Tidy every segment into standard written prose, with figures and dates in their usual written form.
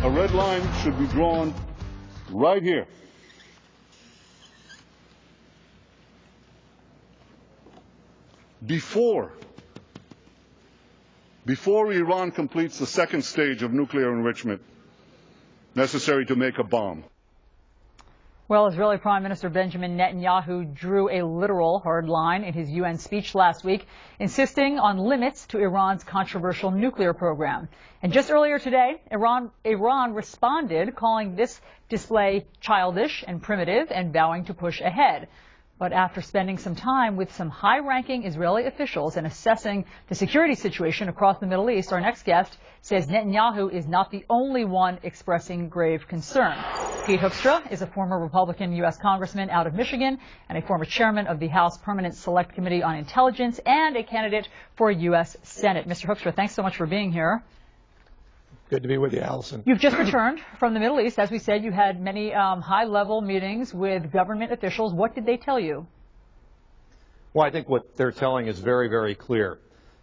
A red line should be drawn right here. Before Iran completes the second stage of nuclear enrichment necessary to make a bomb. Well, Israeli Prime Minister Benjamin Netanyahu drew a literal hard line in his UN speech last week, insisting on limits to Iran's controversial nuclear program. And just earlier today, Iran responded, calling this display childish and primitive and vowing to push ahead. But after spending some time with some high-ranking Israeli officials and assessing the security situation across the Middle East, our next guest says Netanyahu is not the only one expressing grave concern. Pete Hoekstra is a former Republican U.S. congressman out of Michigan and a former chairman of the House Permanent Select Committee on Intelligence and a candidate for U.S. Senate. Mr. Hoekstra, thanks so much for being here. Good to be with you, Allison. You've just returned from the Middle East. As we said, you had many high-level meetings with government officials. What did they tell you? Well, I think what they're telling is very, very clear.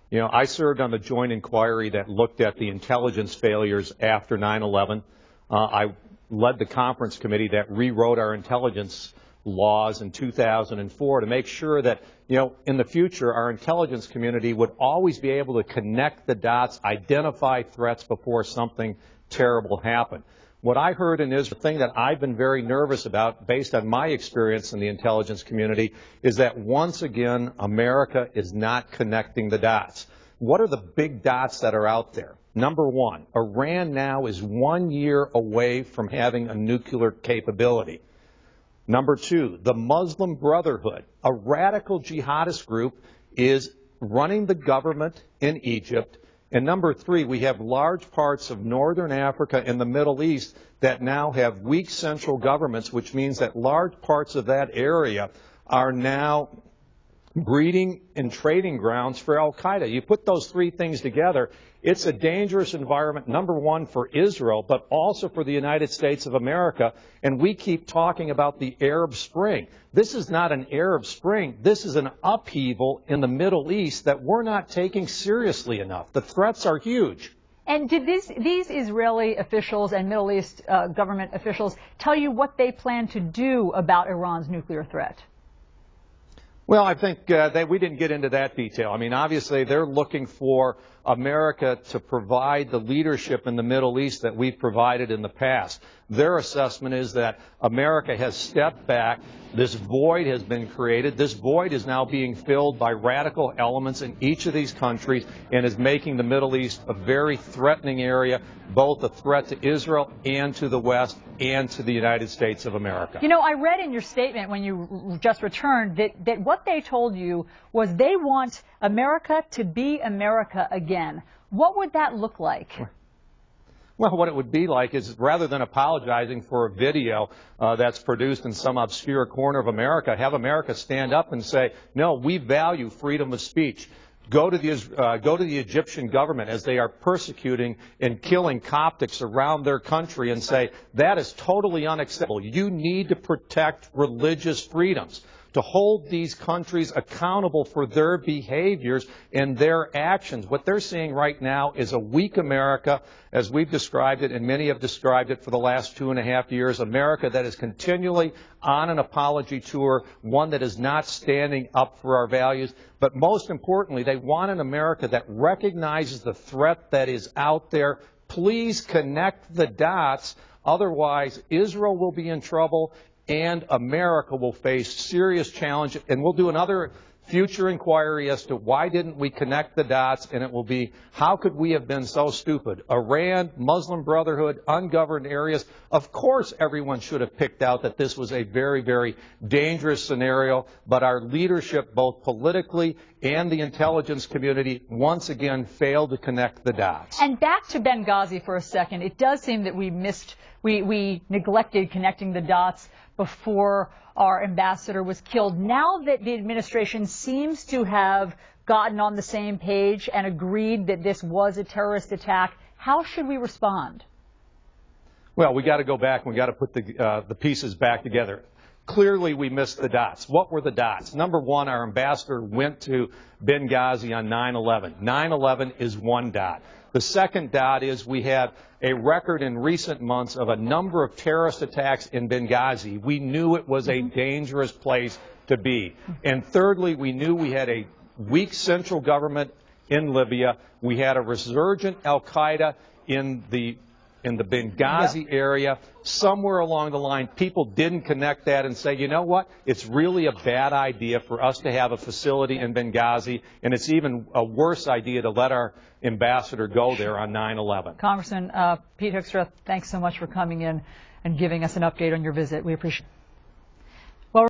You know, I served on the joint inquiry that looked at the intelligence failures after 9/11. I led the conference committee that rewrote our intelligence laws in 2004 to make sure that, you know, in the future, our intelligence community would always be able to connect the dots, identify threats before something terrible happened. What I heard in Israel, the thing that I've been very nervous about, based on my experience in the intelligence community, is that once again, America is not connecting the dots. What are the big dots that are out there? Number one, Iran now is 1 year away from having a nuclear capability. Number two, the Muslim Brotherhood, a radical jihadist group, is running the government in Egypt. And number three, we have large parts of northern Africa and the Middle East that now have weak central governments, which means that large parts of that area are now breeding and trading grounds for al-Qaeda. You put those three things together, it's a dangerous environment, number one, for Israel, but also for the United States of America. And we keep talking about the Arab Spring. This is not an Arab Spring. This is an upheaval in the Middle East that we're not taking seriously enough. The threats are huge. And did these Israeli officials and Middle East government officials tell you what they plan to do about Iran's nuclear threat? Well, I think we didn't get into that detail. I mean, obviously, they're looking for America to provide the leadership in the Middle East that we've provided in the past. Their assessment is that America has stepped back. This void has been created. This void is now being filled by radical elements in each of these countries and is making the Middle East a very threatening area, both a threat to Israel and to the West and to the United States of America. You know, I read in your statement when you just returned that what they told you was they want America to be America again. What would that look like? Well, what it would be like is, rather than apologizing for a video that's produced in some obscure corner of America, have America stand up and say, no, we value freedom of speech. Go to the Egyptian government as they are persecuting and killing Coptics around their country and say, that is totally unacceptable. You need to protect religious freedoms, to hold these countries accountable for their behaviors and their actions. What they're seeing right now is a weak America, as we've described it, and many have described it for the last 2.5 years, America that is continually on an apology tour, one that is not standing up for our values. But most importantly, they want an America that recognizes the threat that is out there. Please connect the dots. Otherwise, Israel will be in trouble and America will face serious challenges. And we'll do another future inquiry as to why didn't we connect the dots, and it will be, how could we have been so stupid? Iran, Muslim Brotherhood, ungoverned areas. Of course everyone should have picked out that this was a very, very dangerous scenario, but our leadership, both politically and the intelligence community, once again failed to connect the dots. And back to Benghazi for a second. It does seem that we neglected connecting the dots before our ambassador was killed. Now that the administration seems to have gotten on the same page and agreed that this was a terrorist attack, how should we respond? Well, we got to go back and we got to put the pieces back together. Clearly, we missed the dots. What were the dots? Number one, our ambassador went to Benghazi on 9/11. 9/11 is one dot. The second dot is we had a record in recent months of a number of terrorist attacks in Benghazi. We knew it was a dangerous place to be. And thirdly, we knew we had a weak central government in Libya. We had a resurgent al-Qaeda in the Benghazi area. Somewhere along the line, people didn't connect that and say, you know what, it's really a bad idea for us to have a facility in Benghazi, and it's even a worse idea to let our ambassador go there on 9/11. Congressman Pete Hoekstra, thanks so much for coming in and giving us an update on your visit. We appreciate it.